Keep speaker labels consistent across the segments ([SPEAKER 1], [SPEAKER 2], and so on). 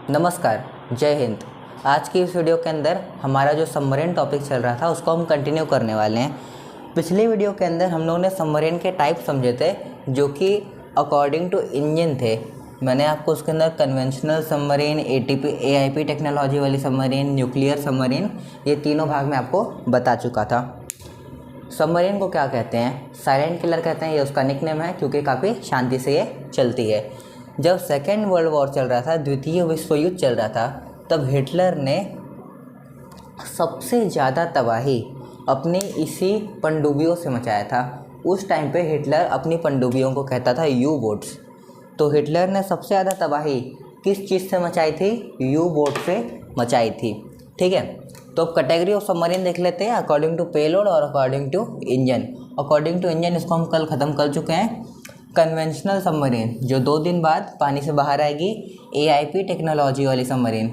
[SPEAKER 1] नमस्कार, जय हिंद। आज की इस वीडियो के अंदर हमारा जो सबमरीन टॉपिक चल रहा था उसको हम कंटिन्यू करने वाले हैं। पिछली वीडियो के अंदर हम लोगों ने सबमरीन के टाइप समझे थे जो कि अकॉर्डिंग टू इंजन थे। मैंने आपको उसके अंदर कन्वेंशनल सबमरीन, एआईपी टेक्नोलॉजी वाली सबमरीन, न्यूक्लियर सबमरीन, ये तीनों भाग में आपको बता चुका था। सबमरीन को क्या कहते हैं? साइलेंट किलर कहते हैं, ये उसका निकनेम है क्योंकि काफ़ी शांति से ये चलती है। जब सेकेंड वर्ल्ड वॉर चल रहा था, द्वितीय विश्व युद्ध चल रहा था, तब हिटलर ने सबसे ज़्यादा तबाही अपनी इसी पनडुब्बियों से मचाया था। उस टाइम पे हिटलर अपनी पनडुब्बियों को कहता था यू बोट्स। तो हिटलर ने सबसे ज़्यादा तबाही किस चीज़ से मचाई थी? यू बोट से मचाई थी। ठीक है, तो अब कैटेगरी ऑफ सबमरीन देख लेते हैं अकॉर्डिंग टू पेलोड और according to engine. According to engine इसको हम कल ख़त्म कर चुके हैं। कन्वेंशनल सबमरीन जो 2 दिन बाद पानी से बाहर आएगी, एआईपी टेक्नोलॉजी वाली सबमरीन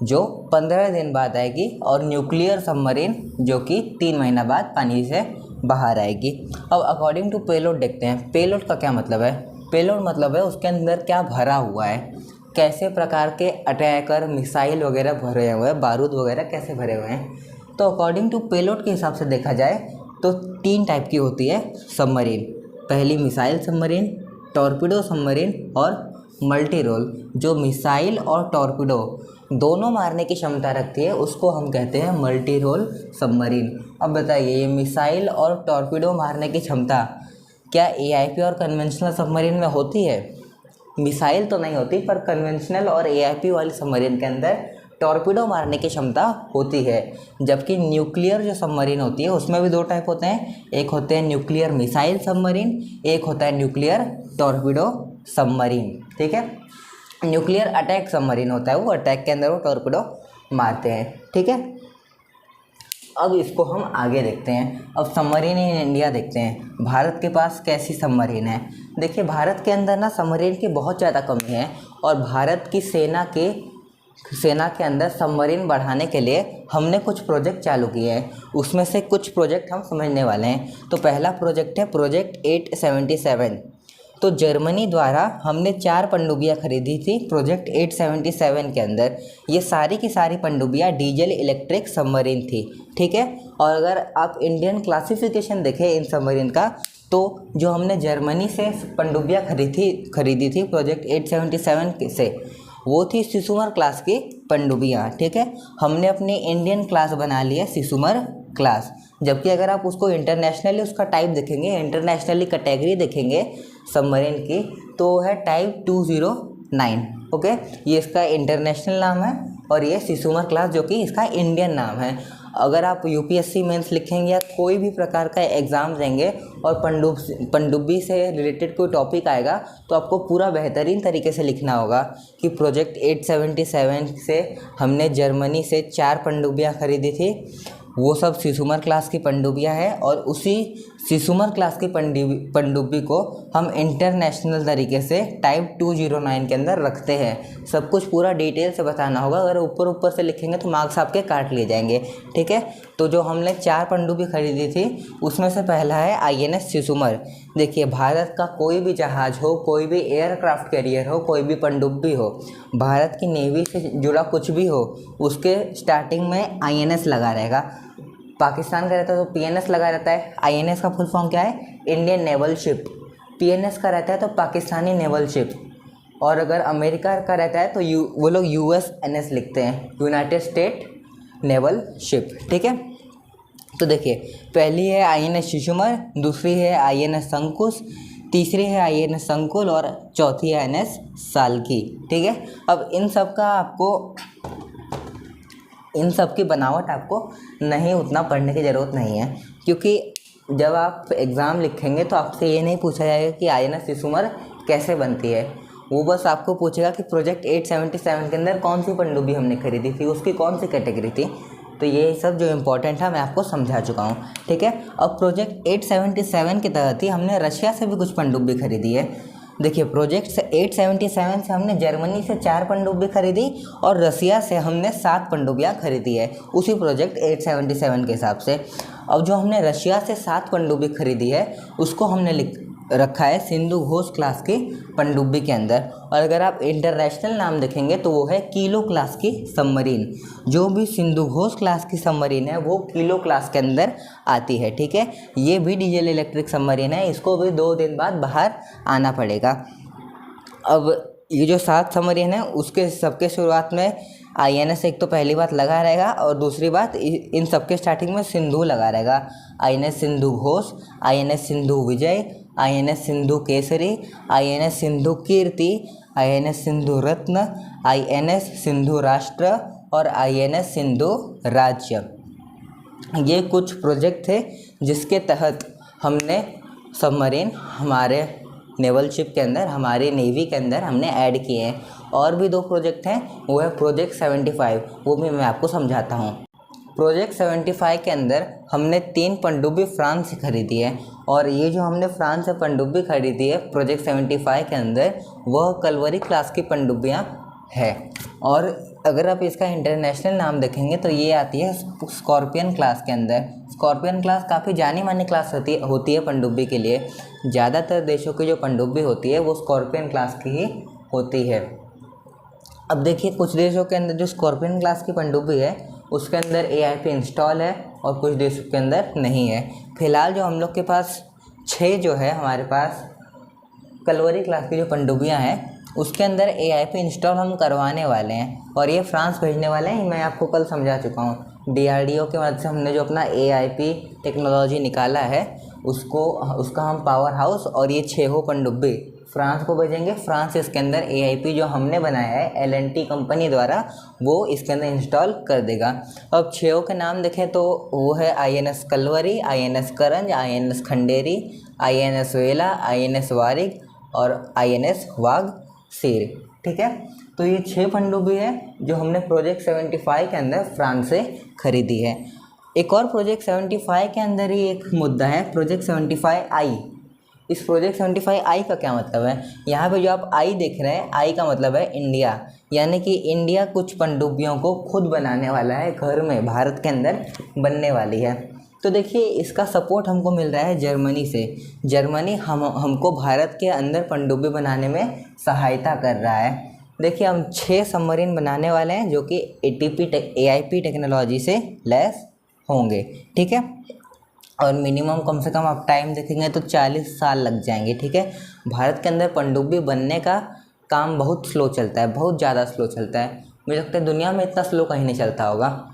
[SPEAKER 1] जो 15 दिन बाद आएगी, और न्यूक्लियर सबमरीन जो कि 3 महीना बाद पानी से बाहर आएगी। अब अकॉर्डिंग टू पेलोड देखते हैं। पेलोड का क्या मतलब है? पेलोड मतलब है उसके अंदर क्या भरा हुआ है, कैसे प्रकार के अटैकर, मिसाइल वगैरह भरे हुए हैं, बारूद वगैरह कैसे भरे हुए हैं। तो अकॉर्डिंग टू पेलोड के हिसाब से देखा जाए तो 3 टाइप की होती है सबमरीन। पहली मिसाइल सबमरीन, टॉर्पीडो सबमरीन और मल्टी रोल। जो मिसाइल और टॉर्पीडो दोनों मारने की क्षमता रखती है उसको हम कहते हैं मल्टी रोल सबमरीन। अब बताइए, ये मिसाइल और टॉर्पीडो मारने की क्षमता क्या एआईपी और कन्वेंशनल सबमरीन में होती है? मिसाइल तो नहीं होती, पर कन्वेंशनल और एआईपी वाली सबमरीन के अंदर टॉर्पीडो मारने की क्षमता होती है। जबकि न्यूक्लियर जो सबमरीन होती है उसमें भी 2 टाइप होते हैं, एक होते हैं न्यूक्लियर मिसाइल सबमरीन, एक होता है न्यूक्लियर टॉर्पीडो सबमरीन। ठीक है, न्यूक्लियर अटैक सबमरीन होता है, वो अटैक के अंदर वो टॉर्पीडो मारते हैं। ठीक है, अब इसको हम आगे देखते हैं। अब सबमरीन इन इंडिया देखते हैं। भारत के पास कैसी सबमरीन है? देखिए, भारत के अंदर ना सबमरीन की बहुत ज़्यादा कमी है, और भारत की सेना के अंदर सबमरीन बढ़ाने के लिए हमने कुछ प्रोजेक्ट चालू किए हैं। उसमें से कुछ प्रोजेक्ट हम समझने वाले हैं। तो पहला प्रोजेक्ट है प्रोजेक्ट 877। तो जर्मनी द्वारा हमने 4 पनडुब्बियाँ खरीदी थी प्रोजेक्ट 877 के अंदर। ये सारी की सारी पनडुब्बियाँ डीजल इलेक्ट्रिक सबमरीन थी। ठीक है, और अगर आप इंडियन क्लासिफिकेशन देखें इन सबमरीन का, तो जो हमने जर्मनी से पनडुब्बियाँ खरीदी थी प्रोजेक्ट 877 से, वो थी सिसुमर क्लास की पनडुब्बियाँ। ठीक है, हमने अपनी इंडियन क्लास बना ली है सिसुमर क्लास। जबकि अगर आप उसको इंटरनेशनली उसका टाइप देखेंगे, इंटरनेशनली कैटेगरी देखेंगे सबमरीन की, तो है टाइप 209। ओके, ये इसका इंटरनेशनल नाम है, और ये सिसुमर क्लास जो कि इसका इंडियन नाम है। अगर आप यूपीएससी मेंस लिखेंगे या कोई भी प्रकार का एग्ज़ाम देंगे और पनडुब्बी से रिलेटेड कोई टॉपिक आएगा, तो आपको पूरा बेहतरीन तरीके से लिखना होगा कि प्रोजेक्ट 877 से हमने जर्मनी से 4 पनडुब्बियाँ खरीदी थी, वो सब सिसुमर क्लास की पनडुब्बियाँ हैं, और उसी सिसुमर क्लास की पनडुब्बी को हम इंटरनेशनल तरीके से टाइप 209 के अंदर रखते हैं। सब कुछ पूरा डिटेल से बताना होगा, अगर ऊपर से लिखेंगे तो मार्क्स आपके काट लिए जाएंगे। ठीक है, तो जो हमने 4 पनडुब्बी खरीदी थी उसमें से पहला है आईएनएस सिसुमर। देखिए, भारत का कोई भी जहाज़ हो, कोई भी एयरक्राफ्ट कैरियर हो, कोई भी पनडुब्बी हो, भारत की नेवी से जुड़ा कुछ भी हो, उसके स्टार्टिंग में आईएनएस लगा रहेगा। पाकिस्तान का रहता है तो पीएनएस लगा रहता है। आईएनएस का फुल फॉर्म क्या है? Indian naval ship. पीएनएस का रहता है तो पाकिस्तानी नेवल शिप। और अगर अमेरिका का रहता है तो वो लोग यूएसएनएस लिखते हैं, यूनाइटेड स्टेट नेवल शिप। ठीक है, तो देखिए, पहली है आईएनएस शिशुमर, दूसरी है आईएनएस शंकुश, तीसरी है आईएनएस संकुल, और चौथी है आईएनएस साल्की। ठीक है, अब इन सब की बनावट आपको नहीं उतना पढ़ने की ज़रूरत नहीं है, क्योंकि जब आप एग्ज़ाम लिखेंगे तो आपसे ये नहीं पूछा जाएगा कि आईएनएस सिसुमर कैसे बनती है। वो बस आपको पूछेगा कि प्रोजेक्ट 877 के अंदर कौन सी पनडुब्बी हमने खरीदी थी, उसकी कौन सी कैटेगरी थी। तो ये सब जो इम्पोर्टेंट है मैं आपको समझा चुका हूँ। ठीक है, अब प्रोजेक्ट 877 के तहत ही हमने रशिया से भी कुछ पनडुब्बी खरीदी है। देखिए, प्रोजेक्ट 877 से हमने जर्मनी से 4 पनडुब्बी खरीदी, और रसिया से हमने 7 पनडुब्बियाँ खरीदी है उसी प्रोजेक्ट 877 के हिसाब से। अब जो हमने रशिया से 7 पनडुब्बी खरीदी है उसको हमने रखा है सिंधु घोष क्लास की पनडुब्बी के अंदर। और अगर आप इंटरनेशनल नाम देखेंगे तो वो है किलो क्लास की सबमरीन। जो भी सिंधु घोष क्लास की सबमरीन है वो किलो क्लास के अंदर आती है, ठीक है। ये भी डीजल इलेक्ट्रिक सबमरीन है, इसको भी 2 दिन बाद बाहर आना पड़ेगा। अब ये जो 7 सबमरीन है उसके सबके शुरुआत में INS एक तो पहली बात लगा रहेगा, और दूसरी बात इन सबके स्टार्टिंग में सिंधु लगा रहेगा। INS सिंधु घोष, INS सिंधु विजय, INS सिंधु केसरी, INS सिंधु कीर्ति, INS सिंधु रत्न, INS सिंधु राष्ट्र और INS सिंधु राज्य। ये कुछ प्रोजेक्ट थे जिसके तहत हमने सबमरीन हमारे नेवल शिप के अंदर, हमारी नेवी के अंदर हमने ऐड किए हैं। और भी 2 प्रोजेक्ट हैं, वो है प्रोजेक्ट 75, वो भी मैं आपको समझाता हूँ। प्रोजेक्ट 75 के अंदर हमने 3 पनडुब्बी फ्रांस से खरीदी है, और ये जो हमने फ्रांस से पनडुब्बी खरीदी है प्रोजेक्ट 75 के अंदर, वह कलवरी क्लास की पनडुब्बियाँ है। और अगर आप इसका इंटरनेशनल नाम देखेंगे तो ये आती है स्कॉर्पियन क्लास के अंदर। स्कॉर्पियन क्लास काफ़ी जानी मानी क्लास होती है पनडुब्बी के लिए। ज़्यादातर देशों की जो पनडुब्बी होती है वो स्कॉर्पियन क्लास की ही होती है। अब देखिए, कुछ देशों के अंदर जो स्कॉर्पियन क्लास की पनडुब्बी है उसके अंदर AIP इंस्टॉल है, और कुछ देशों के अंदर नहीं है। फिलहाल जो हम लोग के पास 6 जो है हमारे पास कलवरी क्लास की जो पनडुब्बियाँ हैं उसके अंदर AIP इंस्टॉल हम करवाने वाले हैं, और ये फ्रांस भेजने वाले हैं। मैं आपको कल समझा चुका हूँ। DRDO के मदद से हमने जो अपना AIP टेक्नोलॉजी निकाला है उसका हम पावर हाउस और ये 6 पनडुब्बी फ्रांस को भेजेंगे। फ्रांस इसके अंदर AIP जो हमने बनाया है L&T कंपनी द्वारा, वो इसके अंदर इंस्टॉल कर देगा। अब 6 के नाम देखें तो वो है INS कलवरी, INS करंज, INS खंडेरी, INS वेला, INS वारिक और INS वाघ सीर, ठीक है। तो ये 6 पनडुब्बी है जो हमने प्रोजेक्ट 75 के अंदर फ्रांस से खरीदी है। एक और प्रोजेक्ट 75 के अंदर ही एक मुद्दा है, प्रोजेक्ट 75I। इस प्रोजेक्ट 75I का क्या मतलब है? यहाँ पे जो आप I देख रहे हैं, I का मतलब है इंडिया, यानी कि इंडिया कुछ पनडुब्बियों को खुद बनाने वाला है, घर में भारत के अंदर बनने वाली है। तो देखिए, इसका सपोर्ट हमको मिल रहा है जर्मनी से। जर्मनी हमको भारत के अंदर पनडुब्बी बनाने में सहायता कर रहा है। देखिए, हम 6 सबमरीन बनाने वाले हैं जो कि AIP टेक्नोलॉजी से लैस होंगे, ठीक है। और मिनिमम कम से कम आप टाइम देखेंगे तो 40 साल लग जाएंगे, ठीक है। भारत के अंदर पनडुब्बी बनने का काम बहुत स्लो चलता है, बहुत ज़्यादा स्लो चलता है। मुझे लगता है दुनिया में इतना स्लो कहीं नहीं चलता होगा।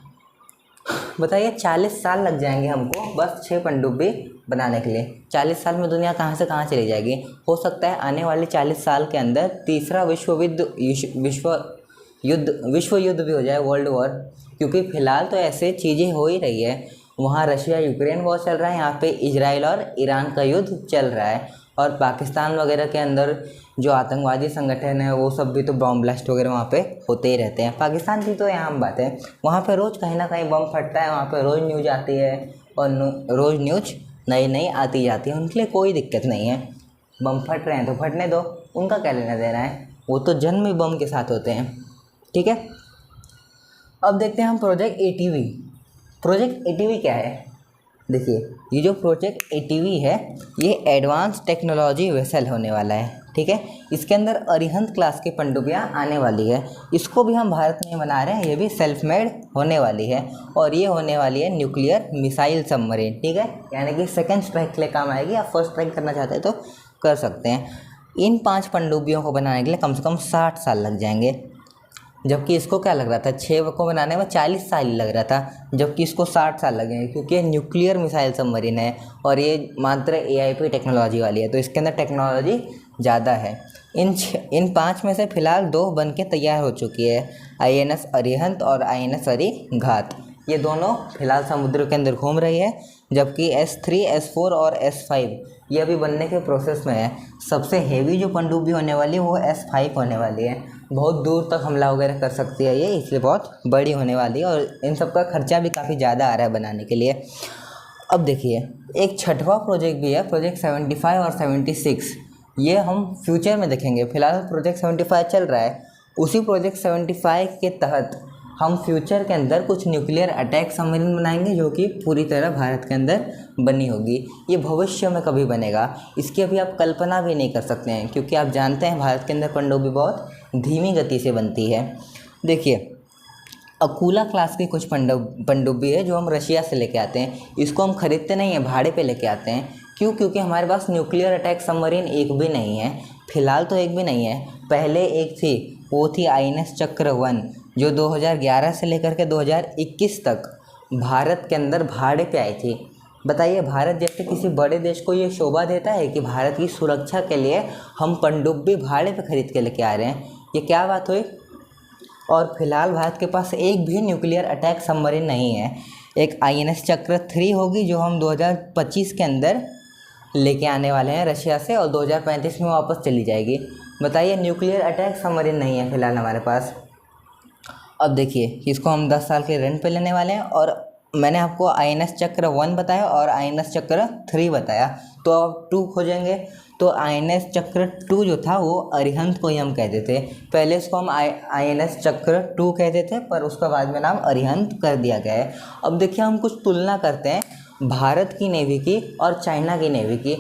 [SPEAKER 1] बताइए, 40 साल लग जाएंगे हमको बस 6 पनडुब्बी बनाने के लिए। 40 साल में दुनिया कहाँ से कहाँ चली जाएगी। हो सकता है आने वाले 40 साल के अंदर तीसरा विश्व युद्ध भी हो जाए, वर्ल्ड वॉर। क्योंकि फ़िलहाल तो ऐसे चीज़ें हो ही रही है। वहाँ रशिया यूक्रेन वॉर चल रहा है, यहाँ पे इजराइल और ईरान का युद्ध चल रहा है। और पाकिस्तान वगैरह के अंदर जो आतंकवादी संगठन है वो सब भी तो बम ब्लास्ट वगैरह वहाँ पे होते ही रहते हैं। पाकिस्तान की तो यहाँ बात है, वहाँ पे रोज़ कहीं ना कहीं बम फटता है, वहाँ पे रोज़ न्यूज़ आती है, और रोज़ न्यूज़ नई आती जाती है। उनके लिए कोई दिक्कत नहीं है, बम फट रहे हैं तो फटने दो, उनका क्या लेना देना है, वो तो जन्म ही बम के साथ होते हैं, ठीक है। अब देखते हैं हम प्रोजेक्ट ATV। प्रोजेक्ट ATV क्या है? देखिए, ये जो प्रोजेक्ट ATV है ये एडवांस टेक्नोलॉजी वेसल होने वाला है, ठीक है। इसके अंदर अरिहंत क्लास की पनडुब्बियाँ आने वाली है। इसको भी हम भारत में बना रहे हैं, ये भी सेल्फ मेड होने वाली है, और ये होने वाली है न्यूक्लियर मिसाइल सबमरीन, ठीक है। यानी कि सेकंड स्ट्राइक के लिए काम आएगी। आप फर्स्ट स्ट्राइक करना चाहते हैं तो कर सकते हैं। इन 5 पनडुब्बियों को बनाने के लिए कम से कम 60 साल लग जाएंगे, जबकि इसको क्या लग रहा था, 6 को बनाने में 40 साल ही लग रहा था, जबकि इसको 60 साल लगेंगे, क्योंकि ये न्यूक्लियर मिसाइल सबमरीन है और ये मात्र AIP टेक्नोलॉजी वाली है, तो इसके अंदर टेक्नोलॉजी ज़्यादा है। इन 5 में से फ़िलहाल 2 बन के तैयार हो चुकी है, INS अरिहंत और INS अरिघात। ये दोनों फिलहाल समुद्र के अंदर घूम रही है, जबकि S3, S4 और S5 ये अभी बनने के प्रोसेस में है। सबसे हेवी जो पनडुब्बी होने वाली है वो S5 होने वाली है, बहुत दूर तक हमला वगैरह कर सकती है ये, इसलिए बहुत बड़ी होने वाली है, और इन सब का खर्चा भी काफ़ी ज़्यादा आ रहा है बनाने के लिए। अब देखिए, एक 6वां प्रोजेक्ट भी है, प्रोजेक्ट 75 और 76। ये हम फ्यूचर में देखेंगे, फिलहाल प्रोजेक्ट 75 चल रहा है। उसी प्रोजेक्ट 75 के तहत हम फ्यूचर के अंदर कुछ न्यूक्लियर अटैक सबमरीन बनाएंगे जो कि पूरी तरह भारत के अंदर बनी होगी। ये भविष्य में कभी बनेगा, इसकी अभी आप कल्पना भी नहीं कर सकते हैं, क्योंकि आप जानते हैं भारत के अंदर पनडुब्बी बहुत धीमी गति से बनती है। देखिए, अकूला क्लास की कुछ पनडुब्बी है जो हम रशिया से लेके आते हैं। इसको हम खरीदते नहीं हैं, भाड़े पे लेके आते हैं। क्यों? क्योंकि हमारे पास न्यूक्लियर अटैक सबमरीन एक भी नहीं है, फिलहाल तो एक भी नहीं है। पहले एक थी, वो थी INS चक्रवन, जो 2011 से लेकर के 2021 तक भारत के अंदर भाड़े पे आई थी। बताइए, भारत जैसे किसी बड़े देश को ये शोभा देता है कि भारत की सुरक्षा के लिए हम पनडुब्बी भाड़े पे खरीद के लेके आ रहे हैं? ये क्या बात हुई? और फिलहाल भारत के पास एक भी न्यूक्लियर अटैक सबमरीन नहीं है। एक INS चक्र 3 होगी जो हम 2025 के अंदर लेके आने वाले हैं रशिया से, और 2035 में वापस चली जाएगी। बताइए, न्यूक्लियर अटैक सबमरीन नहीं है फिलहाल हमारे पास। अब देखिए, इसको हम 10 साल के रेंट पे लेने वाले हैं, और मैंने आपको INS चक्र 1 बताया और INS चक्र 3 बताया, तो अब 2 खोजेंगे। तो INS चक्र 2 जो था वो अरिहंत को ही हम कहते थे। पहले इसको हम INS चक्र 2 कहते थे, पर उसका बाद में नाम अरिहंत कर दिया गया है। अब देखिए, हम कुछ तुलना करते हैं भारत की नेवी की और चाइना की नेवी की।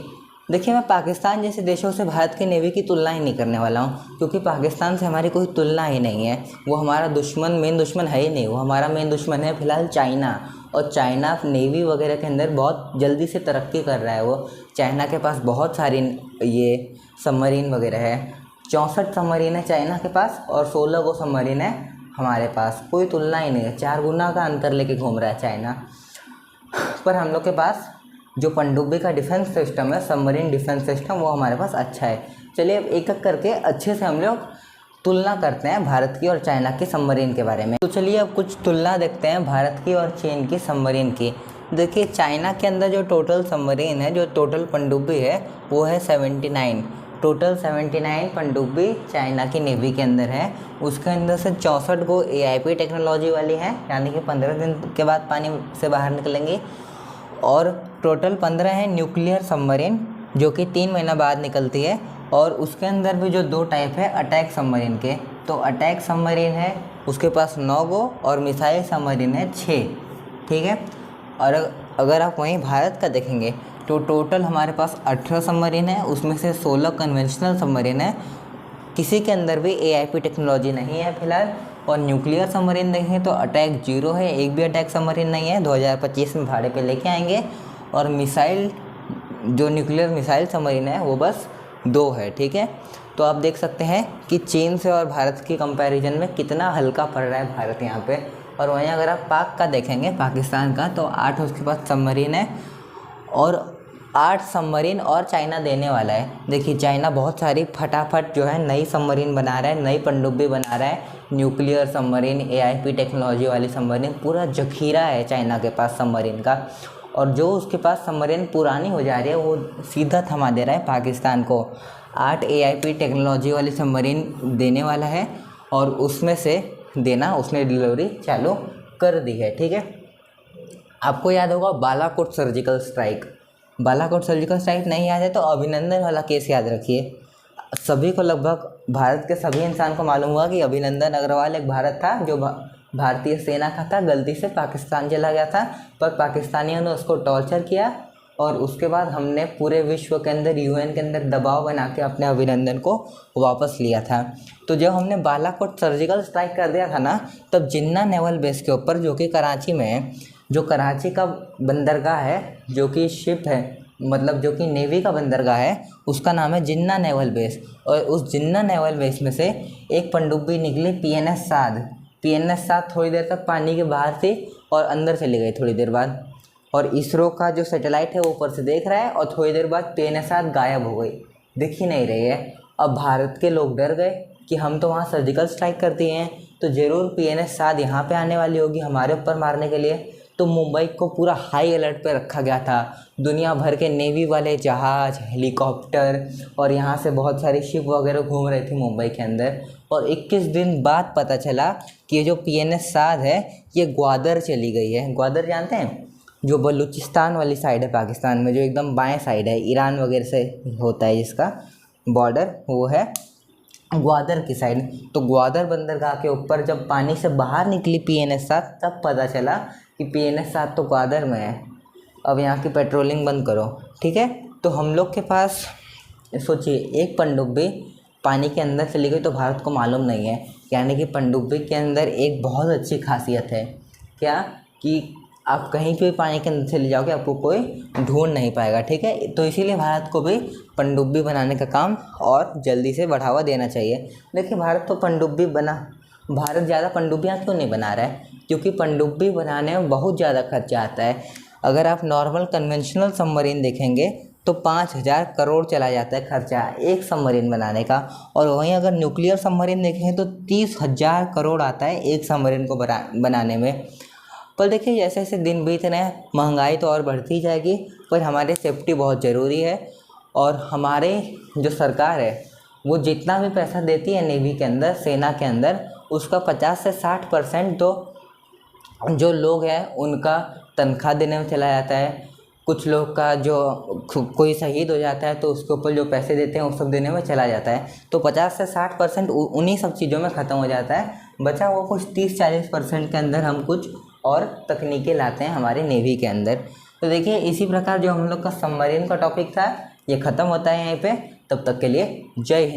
[SPEAKER 1] देखिए, मैं पाकिस्तान जैसे देशों से भारत की नेवी की तुलना ही नहीं करने वाला हूँ, क्योंकि पाकिस्तान से हमारी कोई तुलना ही नहीं है। वो हमारा दुश्मन, मेन दुश्मन है ही नहीं। वो हमारा मेन दुश्मन है फिलहाल चाइना, और चाइना नेवी वगैरह के अंदर बहुत जल्दी से तरक्की कर रहा है। वो चाइना के पास बहुत सारी ये सबमरीन वगैरह है। 64 सबमरीन है चाइना के पास, और 16 को सबमरीन है हमारे पास। कोई तुलना ही नहीं है, 4 गुना का अंतर लेके घूम रहा है चाइना। पर हम लोग के पास जो पनडुब्बी का डिफेंस सिस्टम है, सबमरीन डिफेंस सिस्टम, वो हमारे पास अच्छा है। चलिए, अब एक एक करके अच्छे से हम लोग तुलना करते हैं भारत की और चाइना की सबमरीन के बारे में। तो चलिए अब कुछ तुलना देखते हैं भारत की और चीन की सबमरीन की। देखिए, चाइना के अंदर जो टोटल सबमरीन है, जो टोटल पनडुब्बी है, वो है 79। टोटल 79 पनडुब्बी चाइना की नेवी के अंदर है। उसके अंदर से 64 को AIP टेक्नोलॉजी वाली है, यानी कि 15 दिन के बाद पानी से बाहर निकलेंगी, और टोटल 15 है न्यूक्लियर सबमरीन, जो कि 3 महीना बाद निकलती है। और उसके अंदर भी जो 2 टाइप है अटैक सबमरीन के, तो अटैक सबमरीन है उसके पास 9 गो, और मिसाइल सबमरीन है 6। ठीक है। और अगर आप वहीं भारत का देखेंगे तो टोटल हमारे पास 18 सबमरीन है, उसमें से 16 कन्वेंशनल सबमरीन है। किसी के अंदर भी AIP टेक्नोलॉजी नहीं है फिलहाल। और न्यूक्लियर सबमरीन देखें तो अटैक 0 है, एक भी अटैक सबमरीन नहीं है। 2025 में भाड़े पे लेके आएंगे। और मिसाइल, जो न्यूक्लियर मिसाइल सबमरीन है, वो बस 2 है। ठीक है। तो आप देख सकते हैं कि चीन से और भारत की कंपैरिजन में कितना हल्का पड़ रहा है भारत यहाँ पे। और वहीं अगर आप पाक का देखेंगे, पाकिस्तान का, तो 8 उसके पास सबमरीन है, और 8 सबमरीन और चाइना देने वाला है। देखिए, चाइना बहुत सारी फटाफट जो है नई सबमरीन बना रहा है, नई पनडुब्बी बना रहा है, न्यूक्लियर सबमरीन, AIP टेक्नोलॉजी वाली सबमरीन, पूरा जखीरा है चाइना के पास सबमरीन का। और जो उसके पास सबमरीन पुरानी हो जा रही है, वो सीधा थमा दे रहा है पाकिस्तान को। 8 AIP टेक्नोलॉजी वाली सबमरीन देने वाला है, और उसमें से देना उसने डिलीवरी चालू कर दी है। ठीक है। आपको याद होगा Balakot surgical strike. Balakot surgical strike नहीं याद है तो अभिनंदन वाला केस याद रखिए। सभी को, लगभग भारत के सभी इंसान को मालूम हुआ कि अभिनंदन अग्रवाल एक भारत था जो भारतीय सेना का था, गलती से पाकिस्तान चला गया था, पर पाकिस्तानियों ने उसको टॉर्चर किया, और उसके बाद हमने पूरे विश्व के अंदर, UN के अंदर दबाव बना के अपने अभिनंदन को वापस लिया था। तो जब हमने बालाकोट सर्जिकल स्ट्राइक कर दिया था ना, तब जिन्ना नेवल बेस के ऊपर, जो कि कराची में है, जो कराची का बंदरगाह है, जो कि शिप है, मतलब जो कि नेवी का बंदरगाह है, उसका नाम है जिन्ना नेवल बेस। और उस जिन्ना नेवल बेस में से एक पनडुब्बी निकली PNS साद। PNS साद थोड़ी देर तक पानी के बाहर थी और अंदर चली गई थोड़ी देर बाद। और इसरो का जो सैटेलाइट है वो ऊपर से देख रहा है, और थोड़ी देर बाद PNS साद गायब हो गई, दिख ही नहीं रही है। अब भारत के लोग डर गए कि हम तो वहाँ सर्जिकल स्ट्राइक कर दिए हैं, तो ज़रूर PNS साद यहाँ पे आने वाली होगी हमारे ऊपर मारने के लिए। तो मुंबई को पूरा हाई अलर्ट पे रखा गया था। दुनिया भर के नेवी वाले जहाज़, हेलीकॉप्टर, और यहाँ से बहुत सारी शिप वगैरह घूम रही थी मुंबई के अंदर। और 21 दिन बाद पता चला कि ये जो PNS साद है, ये ग्वादर चली गई है। ग्वादर जानते हैं? जो बलूचिस्तान वाली साइड है पाकिस्तान में, जो एकदम बाएं साइड है, ईरान वगैरह से होता है जिसका बॉर्डर, वो है ग्वादर की साइड। तो ग्वादर बंदरगाह के ऊपर जब पानी से बाहर निकली PNS-7 तब पता चला कि PNS-7 तो ग्वादर में है, अब यहाँ की पेट्रोलिंग बंद करो। ठीक है, तो हम लोग के पास सोचिए एक पनडुब्बी पानी के अंदर चली गई तो भारत को मालूम नहीं है। यानी कि पनडुब्बी के अंदर एक बहुत अच्छी खासियत है, क्या कि आप कहीं पे भी पानी के अंदर चले जाओगे आपको कोई ढूंढ नहीं पाएगा। ठीक है, तो इसीलिए भारत को भी पनडुब्बी बनाने का काम और जल्दी से बढ़ावा देना चाहिए। देखिए भारत ज़्यादा पनडुब्बियाँ क्यों नहीं बना रहा है, क्योंकि पनडुब्बी बनाने में बहुत ज़्यादा खर्चा आता है। अगर आप नॉर्मल कन्वेंशनल सबमरीन देखेंगे तो 5,000 करोड़ चला जाता है खर्चा एक सबमरीन बनाने का, और वहीं अगर न्यूक्लियर सबमरीन देखेंगे तो 30,000 करोड़ आता है एक सबमरीन को बनाने में। पर देखिए जैसे जैसे दिन बीत रहे हैं महंगाई तो और बढ़ती जाएगी, पर हमारे सेफ्टी बहुत ज़रूरी है। और हमारे जो सरकार है वो जितना भी पैसा देती है नेवी के अंदर, सेना के अंदर, उसका 50 से 60% तो जो लोग हैं उनका तनख्वाह देने में चला जाता है। कुछ लोग का जो कोई शहीद हो जाता है तो उसके ऊपर जो पैसे देते हैं वो सब देने में चला जाता है। तो 50 से 60% उन्हीं सब चीज़ों में ख़त्म हो जाता है। बचा हुआ कुछ 30-40% के अंदर हम कुछ और तकनीकें लाते हैं हमारे नेवी के अंदर। तो देखिए इसी प्रकार जो हम लोग का सबमरीन का टॉपिक था ये ख़त्म होता है यहीं पे। तब तक के लिए जय हिंद।